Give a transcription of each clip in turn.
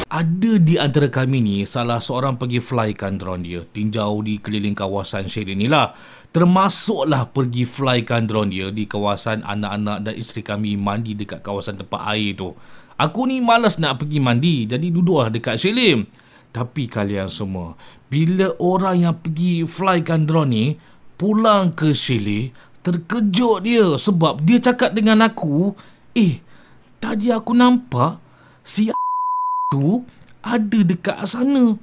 Ada di antara kami ni, salah seorang pergi flykan drone dia, tinjau di keliling kawasan Shell ni lah. Termasuklah pergi flykan drone dia di kawasan anak-anak dan isteri kami mandi dekat kawasan tempat air tu. Aku ni malas nak pergi mandi, jadi duduklah dekat Shell. Tapi kalian semua, bila orang yang pergi flykan drone ni pulang ke Shell, terkejut dia sebab dia cakap dengan aku, tadi aku nampak si tu ada dekat sana,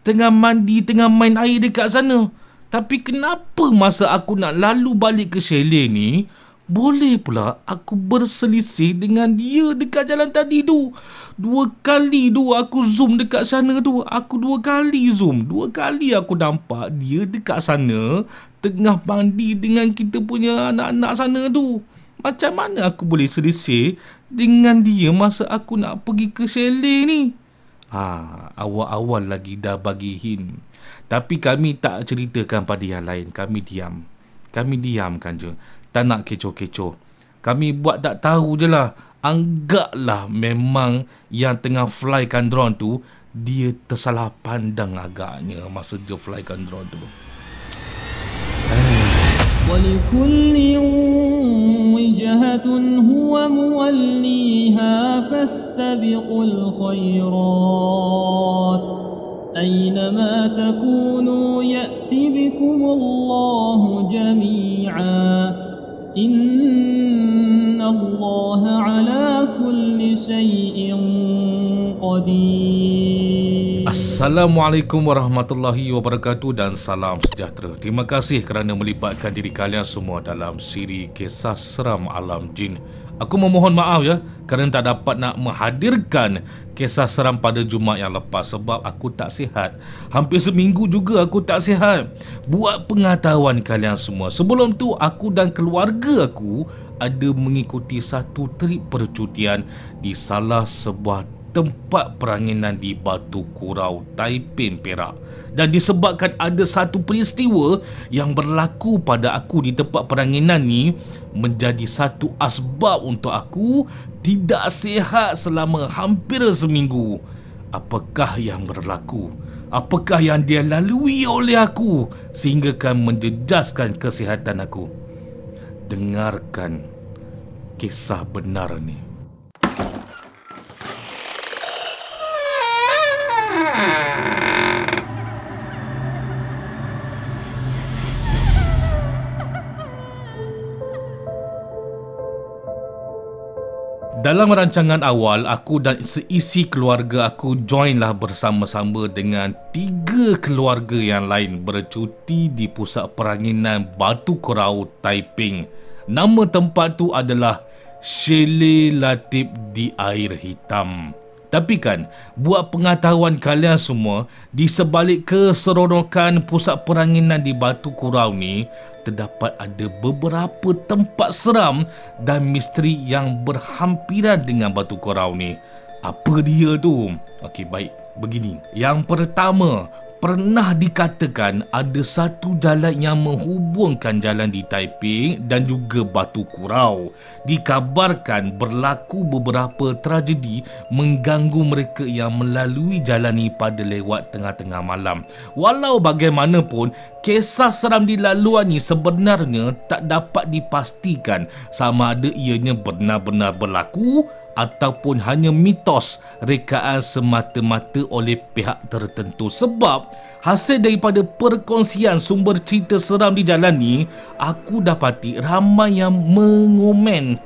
tengah mandi, tengah main air dekat sana. Tapi kenapa masa aku nak lalu balik ke chalet ni, boleh pula aku berselisih dengan dia dekat jalan tadi tu. 2 kali tu aku zoom dekat sana tu. Aku 2 kali zoom, 2 kali aku nampak dia dekat sana tengah mandi dengan kita punya anak-anak sana tu. Macam mana aku boleh selisih dengan dia masa aku nak pergi ke chalet ni? Awal-awal lagi dah bagi hint. Tapi kami tak ceritakan pada yang lain. Kami diam. Kami diamkan je. Tak nak kecoh-kecoh. Kami buat tak tahu je lah. Anggaplah memang yang tengah flykan drone tu, dia tersalah pandang agaknya masa dia flykan drone tu. وَلِكُلٍّ وِجْهَةٌ هُوَ مُوَلِّيهَا فَاسْتَبِقُوا الْخَيْرَاتِ أَيْنَمَا تَكُونُوا يَأْتِ بِكُمُ اللَّهُ جَمِيعًا إِنَّ اللَّهَ عَلَى كُلِّ شَيْءٍ قَدِيرٌ. Assalamualaikum warahmatullahi wabarakatuh dan salam sejahtera. Terima kasih kerana melibatkan diri kalian semua dalam siri kisah seram alam jin. Aku memohon maaf ya kerana tak dapat nak menghadirkan kisah seram pada Jumaat yang lepas sebab aku tak sihat. Hampir seminggu juga aku tak sihat. Buat pengetahuan kalian semua, sebelum tu aku dan keluarga aku ada mengikuti satu trip percutian di salah sebuah tempat peranginan di Batu Kurau, Taiping, Perak. Dan disebabkan ada satu peristiwa yang berlaku pada aku di tempat peranginan ni, menjadi satu asbab untuk aku tidak sihat selama hampir seminggu. Apakah yang berlaku? Apakah yang dia lalui oleh aku sehinggakan menjejaskan kesihatan aku? Dengarkan kisah benar ni. Dalam rancangan awal, aku dan seisi keluarga aku joinlah bersama-sama dengan 3 keluarga yang lain bercuti di pusat peranginan Batu Kurau, Taiping. Nama tempat tu adalah Chalet Latif di Air Hitam. Tapi kan, buat pengetahuan kalian semua, di sebalik keseronokan pusat peranginan di Batu Kurau ni, terdapat ada beberapa tempat seram dan misteri yang berhampiran dengan Batu Kurau ni. Apa dia tu? Okey, baik. Begini. Yang pertama, pernah dikatakan ada satu jalan yang menghubungkan jalan di Taiping dan juga Batu Kurau. Dikabarkan berlaku beberapa tragedi mengganggu mereka yang melalui jalan ini pada lewat tengah-tengah malam. Walau bagaimanapun, kisah seram di laluan ni sebenarnya tak dapat dipastikan sama ada ianya benar-benar berlaku ataupun hanya mitos rekaan semata-mata oleh pihak tertentu. Sebab hasil daripada perkongsian sumber cerita seram di jalan ni, aku dapati ramai yang mengomen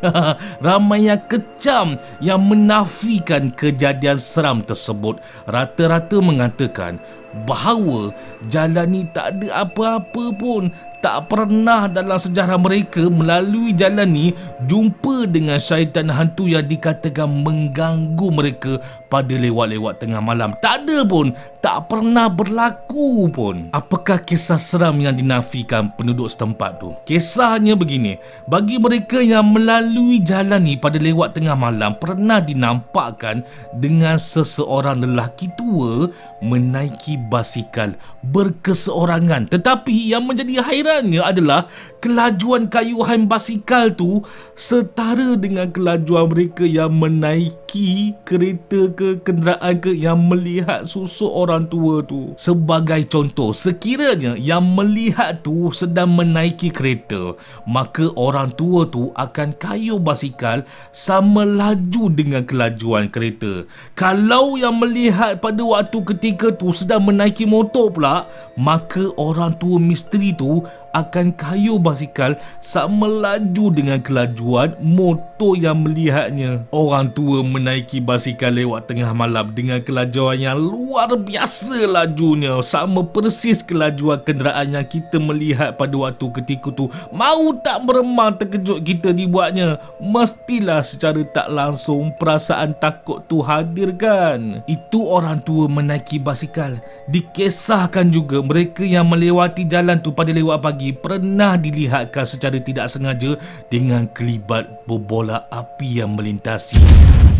ramai yang kecam yang menafikan kejadian seram tersebut. Rata-rata mengatakan bahawa jalan ni tak ada apa-apa pun. Tak pernah dalam sejarah mereka melalui jalan ni jumpa dengan syaitan hantu yang dikatakan mengganggu mereka pada lewat-lewat tengah malam. Tak ada pun. Tak pernah berlaku pun. Apakah kisah seram yang dinafikan penduduk setempat tu? Kisahnya begini. Bagi mereka yang melalui jalan ni pada lewat tengah malam, pernah dinampakkan dengan seseorang lelaki tua menaiki basikal berkeseorangan. Tetapi yang menjadi hairannya adalah kelajuan kayuhan basikal tu setara dengan kelajuan mereka yang menaiki kereta ke kenderaan ke yang melihat susuk orang tua tu. Sebagai contoh, sekiranya yang melihat tu sedang menaiki kereta, maka orang tua tu akan kayuh basikal sama laju dengan kelajuan kereta. Kalau yang melihat pada waktu ketika tu sedang menaiki motor pula, maka orang tua misteri tu akan kayuh basikal sama laju dengan kelajuan motor yang melihatnya. Orang tua menaiki basikal lewat tengah malam dengan kelajuan yang luar biasa lajunya, sama persis kelajuan kenderaan yang kita melihat pada waktu ketika tu. Mau tak meremang terkejut kita dibuatnya, mestilah secara tak langsung perasaan takut tu hadir kan. Itu orang tua menaiki basikal. Dikisahkan juga mereka yang melewati jalan tu pada lewat pagi pernah dilihatkan secara tidak sengaja dengan kelibat berbola api yang melintasi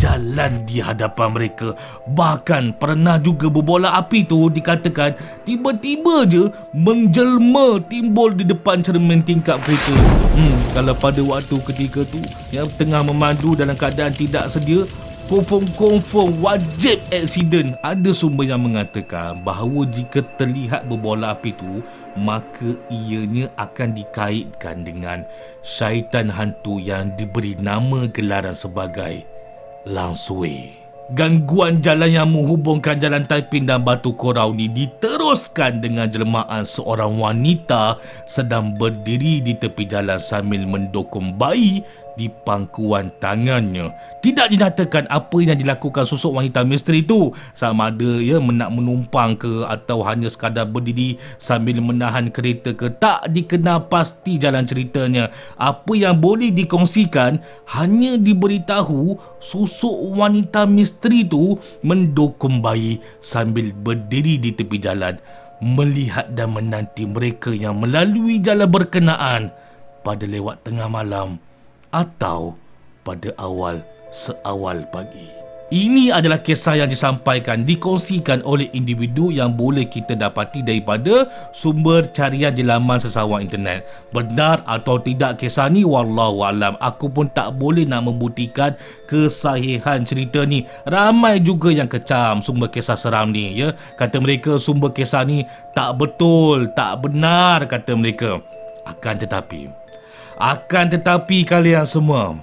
jalan di hadapan mereka. Bahkan pernah juga berbola api tu dikatakan tiba-tiba je menjelma timbul di depan cermin tingkap kereta. Kalau pada waktu ketika tu yang tengah memandu dalam keadaan tidak sedia, confirm wajib aksiden. Ada sumber yang mengatakan bahawa jika terlihat berbola api tu, maka ianya akan dikaitkan dengan syaitan hantu yang diberi nama gelaran sebagai Lang Sui. Gangguan jalan yang menghubungkan Jalan Taiping dan Batu Korau ni diteruskan dengan jelmaan seorang wanita sedang berdiri di tepi jalan sambil mendukung bayi di pangkuan tangannya. Tidak dinyatakan apa yang dilakukan sosok wanita misteri itu, sama ada nak menumpang ke atau hanya sekadar berdiri sambil menahan kereta ke. Tak dikenal pasti jalan ceritanya. Apa yang boleh dikongsikan hanya diberitahu sosok wanita misteri itu mendukung bayi sambil berdiri di tepi jalan, melihat dan menanti mereka yang melalui jalan berkenaan pada lewat tengah malam atau pada seawal pagi. Ini adalah kisah yang disampaikan, dikongsikan oleh individu yang boleh kita dapati daripada sumber carian di laman sesawang internet. Benar atau tidak kisah ni, wallahualam. Aku pun tak boleh nak membuktikan kesahihan cerita ni. Ramai juga yang kecam sumber kisah seram ni, ya. Kata mereka sumber kisah ni tak betul, tak benar, kata mereka. Akan tetapi kalian semua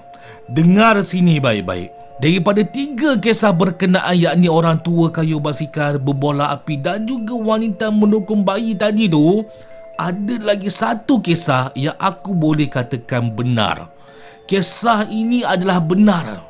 dengar sini baik-baik. Daripada 3 kisah berkenaan, yakni orang tua kayuh basikal, berbola api dan juga wanita mendukung bayi tadi tu, ada lagi satu kisah yang aku boleh katakan benar. Kisah ini adalah benar.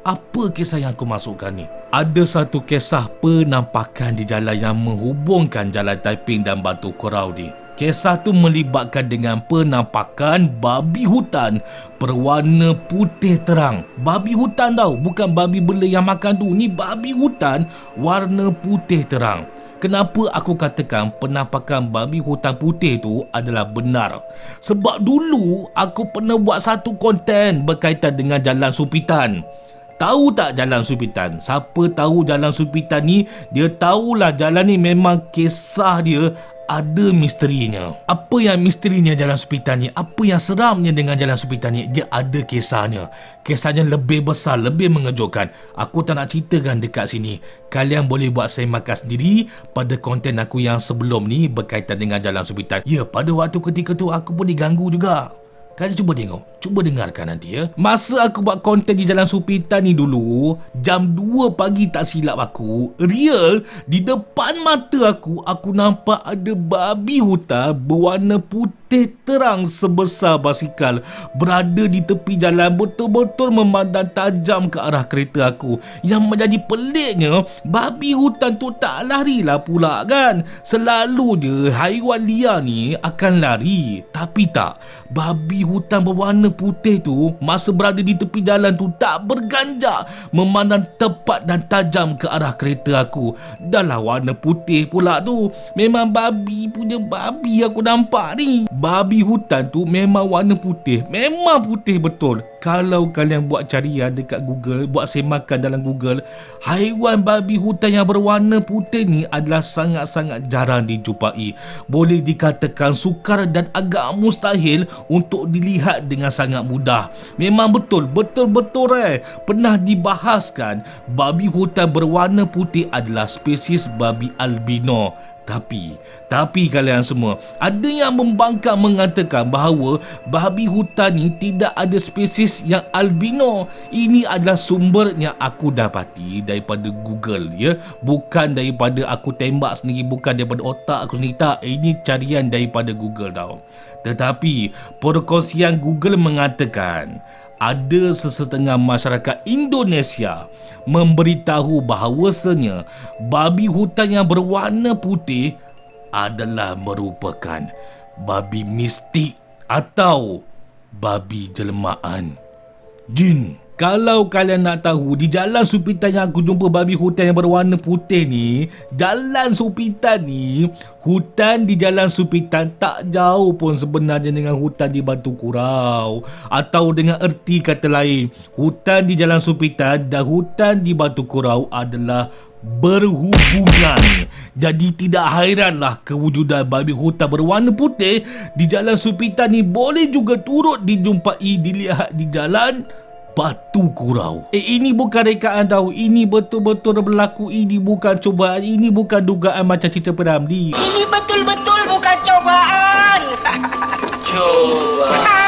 Apa kisah yang aku masukkan ni? Ada satu kisah penampakan di jalan yang menghubungkan Jalan Taiping dan Batu Korau ni. Kisah tu melibatkan dengan penampakan babi hutan berwarna putih terang. Babi hutan tau, bukan babi bela yang makan tu. Ni babi hutan warna putih terang. Kenapa aku katakan penampakan babi hutan putih tu adalah benar? Sebab dulu aku pernah buat satu konten berkaitan dengan Jalan Supitan. Tahu tak Jalan Supitan? Siapa tahu Jalan Supitan ni, dia tahulah jalan ni memang kisah dia ada misterinya. Apa yang misterinya Jalan Supitan ni? Apa yang seramnya dengan Jalan Supitan ni? Dia ada kisahnya. Kisahnya lebih besar, lebih mengejutkan. Aku tak nak ceritakan dekat sini. Kalian boleh buat semakan sendiri pada konten aku yang sebelum ni berkaitan dengan Jalan Supitan. Ya, pada waktu ketika tu aku pun diganggu juga. Kalian cuba tengok, cuba dengarkan nanti ya. Masa aku buat konten di Jalan Supitan ni dulu, jam 2 pagi tak silap aku, real di depan mata aku nampak ada babi hutan berwarna putih terang sebesar basikal berada di tepi jalan, betul-betul memandang tajam ke arah kereta aku. Yang menjadi peliknya, babi hutan tu tak larilah pula kan. Selalu je haiwan liar ni akan lari, tapi tak. Babi hutan berwarna putih tu masa berada di tepi jalan tu tak berganjak, memandang tepat dan tajam ke arah kereta aku. Dah lah warna putih pula tu, memang babi punya babi aku nampak ni. babi hutan tu memang warna putih. Memang putih betul. Kalau kalian buat carian dekat Google, buat semakan dalam Google, haiwan babi hutan yang berwarna putih ni adalah sangat-sangat jarang dijumpai. Boleh dikatakan sukar dan agak mustahil untuk dilihat dengan sangat mudah. Memang betul-betul pernah dibahaskan babi hutan berwarna putih adalah spesies babi albino. Tapi kalian semua, ada yang membangkang mengatakan bahawa babi hutan ni tidak ada spesies yang albino. Ini adalah sumber yang aku dapati daripada Google, ya. Bukan daripada aku tembak sendiri, bukan daripada otak aku sendiri, tak. Ini carian daripada Google tau. Tetapi perkongsian Google mengatakan ada sesetengah masyarakat Indonesia memberitahu bahawasanya babi hutan yang berwarna putih adalah merupakan babi mistik atau babi jelmaan jin. Kalau kalian nak tahu, di Jalan Supitan yang aku jumpa babi hutan yang berwarna putih ni, Jalan Supitan ni, hutan di Jalan Supitan tak jauh pun sebenarnya dengan hutan di Batu Kurau. Atau dengan erti kata lain, hutan di Jalan Supitan dan hutan di Batu Kurau adalah berhubungan. Jadi tidak hairanlah kewujudan babi hutan berwarna putih di Jalan Supitan ni boleh juga turut dijumpai, dilihat di Jalan Batu Kurau. Ini bukan rekaan tahu. Ini betul-betul berlaku. Ini bukan cubaan. Ini bukan dugaan macam cerita P.Ramlee. Ini betul-betul bukan cobaan. Cobaan.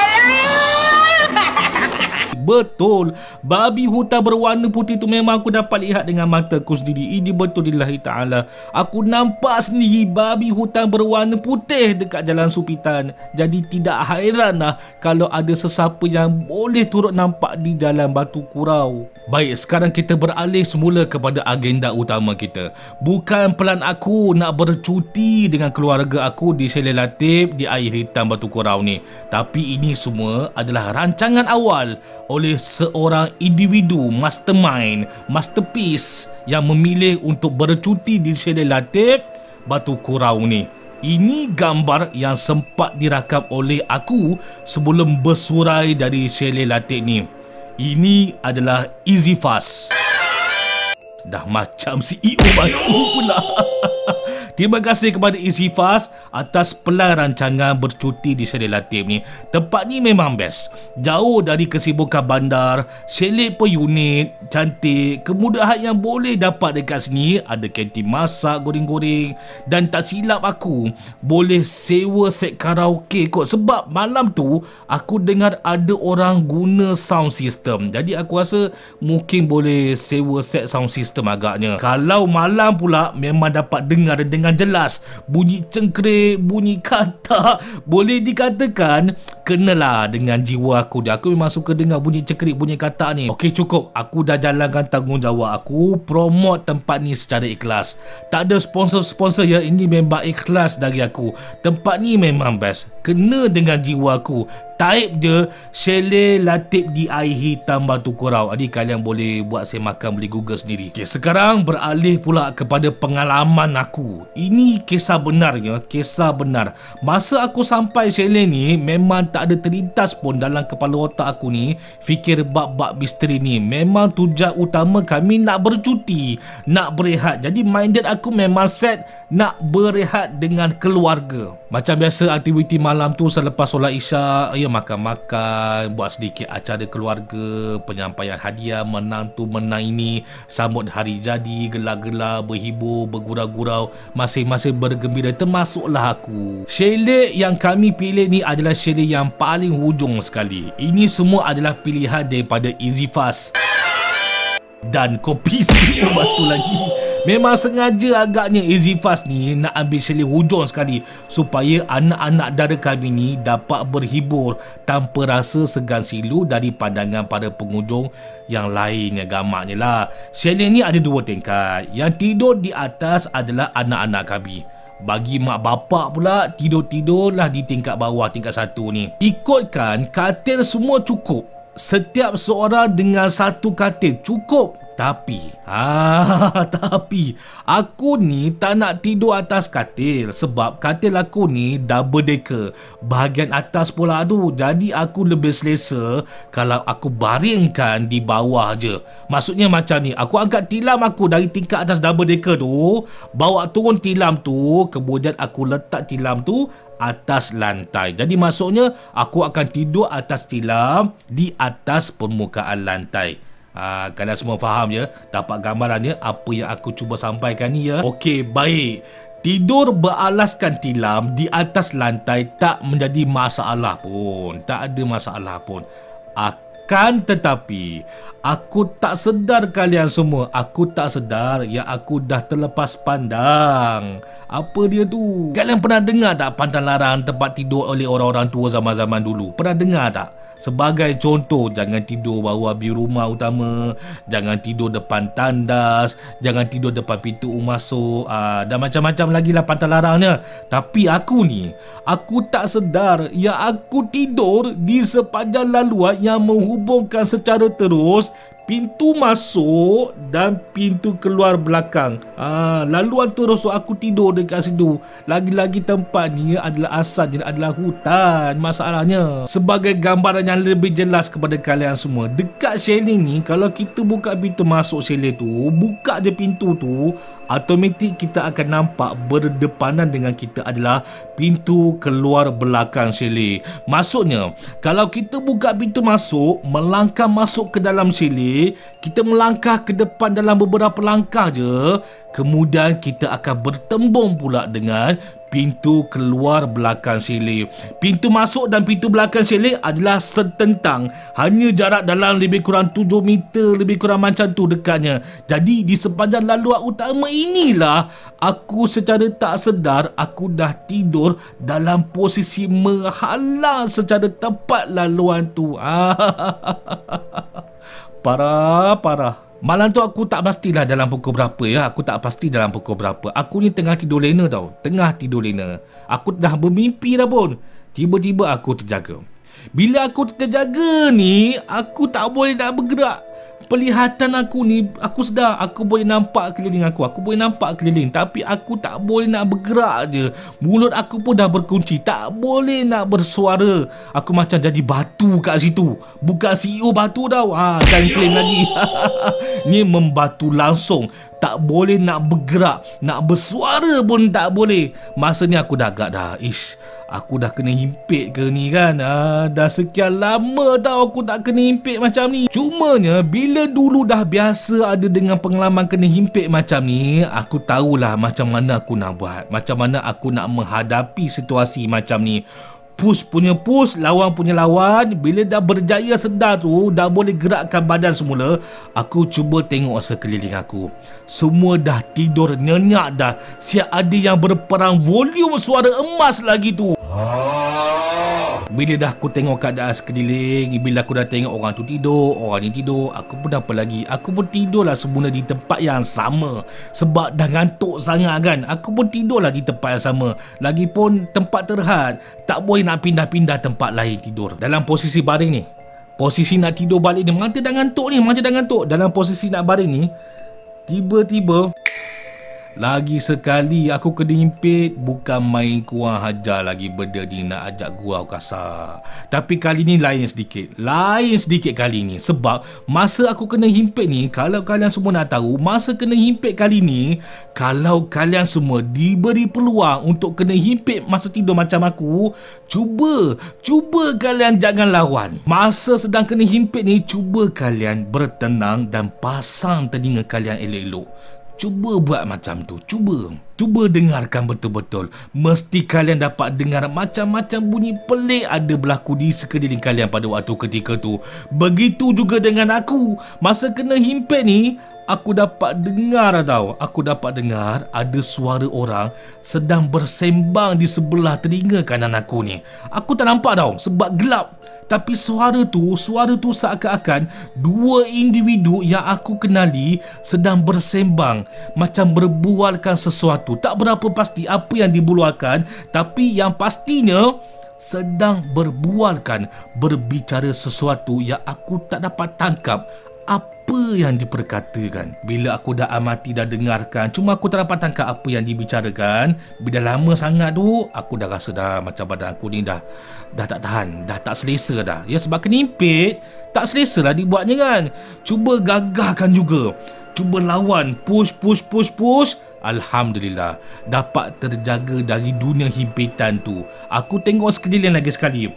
Betul, babi hutan berwarna putih tu memang aku dapat lihat dengan mata aku sendiri. Ini betul lillahi ta'ala. Aku nampak sendiri babi hutan berwarna putih dekat Jalan Supitan. Jadi tidak hairanlah kalau ada sesiapa yang boleh turut nampak di Jalan Batu Kurau. Baik, sekarang kita beralih semula kepada agenda utama kita. Bukan pelan aku nak bercuti dengan keluarga aku di Chalet Latif di air hitam Batu Kurau ni. Tapi ini semua adalah rancangan awal oleh seorang individu mastermind, masterpiece yang memilih untuk bercuti di Chalet Latif Batu Kurau ni. Ini gambar yang sempat dirakam oleh aku sebelum bersurai dari Chalet Latif ni. Ini adalah EasyFast. Dah macam CEO batu pula. Terima kasih kepada EasyFast atas pelan rancangan bercuti di Chalet Latif ni. Tempat ni memang best. Jauh dari kesibukan bandar, chalet per unit, cantik, kemudahan yang boleh dapat dekat sini. Ada kantin masak, goreng-goreng. Dan tak silap aku, boleh sewa set karaoke kot. Sebab malam tu, aku dengar ada orang guna sound system. Jadi aku rasa mungkin boleh sewa set sound system agaknya. Kalau malam pula, memang dapat dengar dengan jelas bunyi cengkerik, bunyi katak. Boleh dikatakan kenalah dengan jiwa aku. Aku memang suka dengar bunyi cengkerik, bunyi katak ni. Okey, cukup. Aku dah jalankan tanggungjawab aku, promote tempat ni secara ikhlas. Tak ada sponsor-sponsor ya. Ini memang ikhlas dari aku. Tempat ni memang best. Kena dengan jiwa aku. Type je Chalet Latif di air hitam Batu Kurau. Adik kalian boleh buat semakan, boleh Google sendiri. Okay, sekarang beralih pula kepada pengalaman aku. Ini kisah benar ya, kisah benar. Masa aku sampai chalet ni, memang tak ada terlintas pun dalam kepala otak aku ni fikir bab-bab misteri ni. Memang tujuan utama kami nak bercuti, nak berehat. Jadi minded aku memang set nak berehat dengan keluarga. Macam biasa aktiviti malam tu selepas solat isyak, ya, makan-makan, buat sedikit acara keluarga, penyampaian hadiah, menang tu menang ini, sambut hari jadi, gelar-gelar, berhibur, bergurau-gurau, masing-masing bergembira, termasuklah aku. Chalet yang kami pilih ni adalah chalet yang paling hujung sekali. Ini semua adalah pilihan daripada EasyFast dan kopi CEO batu lagi. Memang sengaja agaknya EasyFast ni nak ambil chalet hujung sekali supaya anak-anak dara kami ni dapat berhibur tanpa rasa segan silu dari pandangan para pengunjung yang lain. Gamaknya lah, chalet ni ada 2 tingkat. Yang tidur di atas adalah anak-anak kami. Bagi mak bapak pula, tidur-tidurlah di tingkat bawah, tingkat 1 ni. Ikutkan katil semua cukup. Setiap seorang dengan 1 katil cukup. Tapi aku ni tak nak tidur atas katil sebab katil aku ni double decker, bahagian atas pula tu. Jadi aku lebih selesa kalau aku baringkan di bawah je. Maksudnya macam ni, aku angkat tilam aku dari tingkat atas double decker tu, bawa turun tilam tu, kemudian aku letak tilam tu atas lantai. Jadi maksudnya aku akan tidur atas tilam di atas permukaan lantai. Kalian semua faham ya? Dapat gambarannya apa yang aku cuba sampaikan ni ya? Okey, baik. Tidur beralaskan tilam di atas lantai tak menjadi masalah pun. Tak ada masalah pun. Akan tetapi, aku tak sedar kalian semua. Aku tak sedar yang aku dah terlepas pandang. Apa dia tu? Kalian pernah dengar tak pantang larang tempat tidur oleh orang-orang tua zaman-zaman dulu? Pernah dengar tak? Sebagai contoh, jangan tidur bawah bilik rumah utama, jangan tidur depan tandas, jangan tidur depan pintu masuk, dan macam-macam lagi lah pantang larangnya. Tapi aku ni, aku tak sedar yang aku tidur di sepanjang laluan yang menghubungkan secara terus pintu masuk dan pintu keluar belakang. Laluan terus aku tidur dekat situ. Lagi-lagi tempat ni adalah asalnya adalah hutan. Masalahnya, sebagai gambaran yang lebih jelas kepada kalian semua, dekat chalet ni, kalau kita buka pintu masuk chalet tu, buka je pintu tu, automatik kita akan nampak berdepanan dengan kita adalah pintu keluar belakang chalet. Maksudnya, kalau kita buka pintu masuk, melangkah masuk ke dalam chalet, kita melangkah ke depan dalam beberapa langkah je, kemudian kita akan bertembung pula dengan pintu keluar belakang chalet. Pintu masuk dan pintu belakang chalet adalah setentang, hanya jarak dalam lebih kurang 7 meter, lebih kurang macam tu dekatnya. Jadi di sepanjang laluan utama inilah aku secara tak sedar aku dah tidur dalam posisi menghalang secara tepat laluan tu. Parah. Malam tu aku tak pastilah dalam pukul berapa ya. Aku tak pasti dalam pukul berapa. Aku ni tengah tidur lena tau. Tengah tidur lena. Aku dah bermimpi dah pun. Tiba-tiba aku terjaga. Bila aku terjaga ni, aku tak boleh nak bergerak. Pelihatan aku ni, aku sedar aku boleh nampak keliling aku. Aku boleh nampak keliling, tapi aku tak boleh nak bergerak je. Mulut aku pun dah berkunci, tak boleh nak bersuara. Aku macam jadi batu kat situ. Bukan CEO batu tau. Jangan claim lagi. Ni membatu langsung. Tak boleh nak bergerak, nak bersuara pun tak boleh. Masa ni aku dah agak dah, aku dah kena himpit ke ni kan? Dah sekian lama tau aku tak kena himpit macam ni. Cumanya bila dulu dah biasa ada dengan pengalaman kena himpit macam ni, aku tahulah macam mana aku nak buat, macam mana aku nak menghadapi situasi macam ni. Push punya push, lawan punya lawan. Bila dah berjaya sedar tu, dah boleh gerakkan badan semula, aku cuba tengok sekeliling aku. Semua dah tidur nyenyak dah. Siap ada yang berperang volume suara emas lagi tu. Bila dah aku tengok keadaan sekeliling, bila aku dah tengok orang tu tidur, orang ni tidur, aku pun apa lagi, aku pun tidurlah semula di tempat yang sama. Sebab dah ngantuk sangat kan, aku pun tidurlah di tempat yang sama. Lagipun tempat terhad, tak boleh nak pindah-pindah tempat lain tidur. Dalam posisi baring ni, posisi nak tidur balik ni, mata dah ngantuk ni, mata dah ngantuk. Dalam posisi nak baring ni, tiba-tiba lagi sekali aku kena himpit. Bukan main kurang hajar lagi benda ni nak ajak gurau kasar. Tapi kali ni lain sedikit. Lain sedikit kali ni. Sebab masa aku kena himpit ni, kalau kalian semua nak tahu, masa kena himpit kali ni, kalau kalian semua diberi peluang untuk kena himpit masa tidur macam aku, cuba kalian jangan lawan. Masa sedang kena himpit ni, cuba kalian bertenang dan pasang telinga kalian elok-elok. Cuba buat macam tu. Cuba dengarkan betul-betul. Mesti kalian dapat dengar macam-macam bunyi pelik ada berlaku di sekeliling kalian pada waktu ketika tu. Begitu juga dengan aku. Masa kena himpit ni, aku dapat dengar tau. Aku dapat dengar ada suara orang sedang bersembang di sebelah telinga kanan aku ni. Aku tak nampak tau sebab gelap. Tapi suara tu seakan-akan dua individu yang aku kenali sedang bersembang, macam berbualkan sesuatu. Tak berapa pasti apa yang dibualkan, tapi yang pastinya sedang berbicara sesuatu yang aku tak dapat tangkap apa yang diperkatakan. Bila aku dah amati, dah dengarkan, cuma aku tak dapat tangkap apa yang dibicarakan. Bila lama sangat tu, aku dah rasa dah macam badan aku ni dah tak tahan, dah tak selesa dah. Ya, sebab kenimpit, tak selesa lah dibuatnya kan. Cuba gagahkan juga, cuba lawan, push. Alhamdulillah, dapat terjaga dari dunia himpitan tu. Aku tengok sekeliling lagi sekali,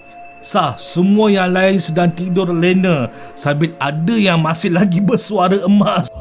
semua yang lain sedang tidur lena sambil ada yang masih lagi bersuara emas.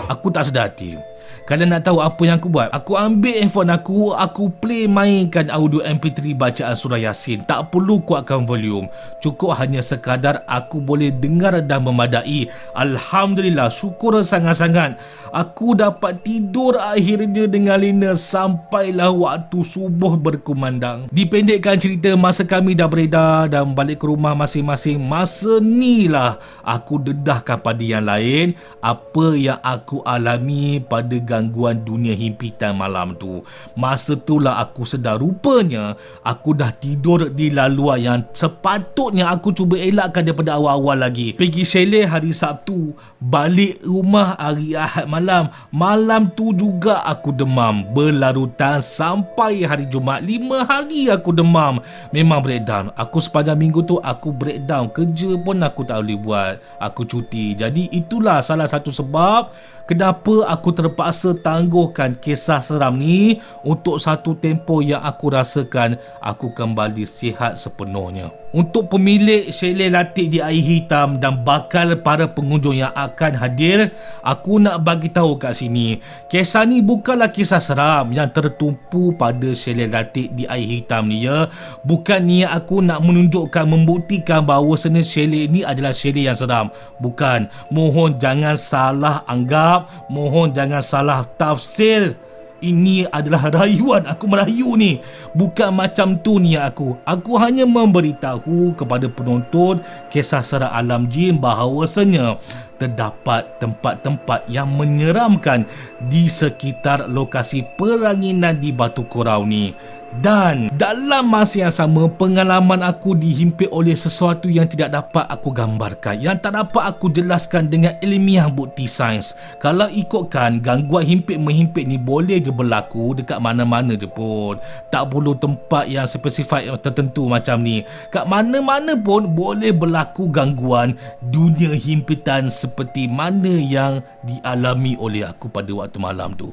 Aku tak sedar hati. Kalian nak tahu apa yang aku buat? Aku ambil handphone aku play mainkan audio MP3 bacaan surah Yasin. Tak perlu kuatkan volume, cukup hanya sekadar aku boleh dengar dan memadai. Alhamdulillah, syukur sangat-sangat. Aku dapat tidur akhirnya dengan lena sampailah waktu subuh berkumandang. Dipendekkan cerita, masa kami dah beredar dan balik ke rumah masing-masing, masa ni lah aku dedahkan pada yang lain apa yang aku alami pada gangguan dunia himpitan malam tu. Masa itulah aku sedar rupanya aku dah tidur di laluan yang sepatutnya aku cuba elakkan daripada awal-awal lagi. Pergi chalet hari Sabtu, balik rumah hari Ahad malam. Malam tu juga aku demam berlarutan sampai hari Jumaat. 5 hari aku demam. Memang breakdown. Aku sepanjang minggu tu aku breakdown. Kerja pun aku tak boleh buat. Aku cuti. Jadi itulah salah satu sebab kenapa aku terpaksa tangguhkan kisah seram ni untuk satu tempoh yang aku rasakan aku kembali sihat sepenuhnya. Untuk pemilik chalet Latik di Air Hitam dan bakal para pengunjung yang akan hadir, aku nak bagi tahu kat sini, kisah ni bukanlah kisah seram yang tertumpu pada chalet Latik di Air Hitam ni ya. Bukan niat aku nak menunjukkan, membuktikan bahawa chalet ni adalah chalet yang seram. Bukan. Mohon jangan salah anggap, mohon jangan salah tafsir. Ini adalah rayuan, aku merayu ni. Bukan macam tu niat aku. Aku hanya memberitahu kepada penonton kisah seram alam jin bahawasanya terdapat tempat-tempat yang menyeramkan di sekitar lokasi peranginan di Batu Korau ni. Dan dalam masa yang sama, pengalaman aku dihimpit oleh sesuatu yang tidak dapat aku gambarkan, yang tak dapat aku jelaskan dengan ilmiah bukti sains. Kalau ikutkan, gangguan himpit-menghimpit ni boleh je berlaku dekat mana-mana je pun. Tak perlu tempat yang spesifik tertentu macam ni. Kat mana-mana pun boleh berlaku gangguan dunia himpitan seperti mana yang dialami oleh aku pada waktu malam tu.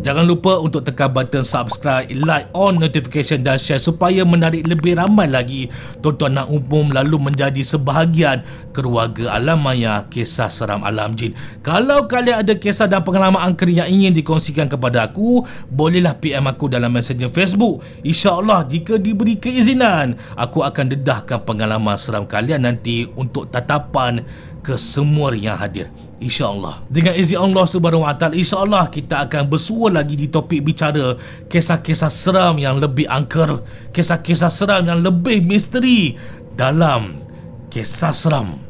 Jangan lupa untuk tekan button subscribe, like, on notification dan share supaya menarik lebih ramai lagi tontonan umum lalu menjadi sebahagian keluarga Alam Maya Kisah Seram Alam Jin. Kalau kalian ada kisah dan pengalaman angker yang ingin dikongsikan kepada aku, bolehlah PM aku dalam messenger Facebook. InsyaAllah jika diberi keizinan, aku akan dedahkan pengalaman seram kalian nanti untuk tatapan ke semua yang hadir. InsyaAllah. Dengan izin Allah Subhanahu Wa Taala, InsyaAllah kita akan bersua lagi di topik bicara kisah-kisah seram yang lebih angker, kisah-kisah seram yang lebih misteri dalam Kisah Seram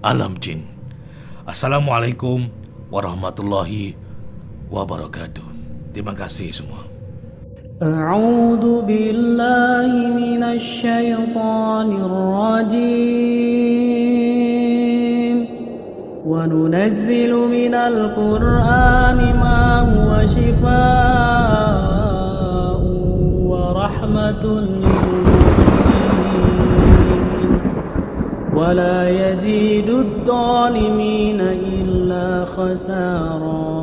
Alam Jin. Assalamualaikum warahmatullahi wabarakatuh. Terima kasih semua. A'udzu billahi minasy syaithanir rajim. وَنُنَزِّلُ مِنَ الْقُرْآنِ مَا هُوَ شِفَاءٌ وَرَحْمَةٌ لِلْمُؤْمِنِينَ وَلَا يَزِيدُ الظَّالِمِينَ إِلَّا خَسَارًا.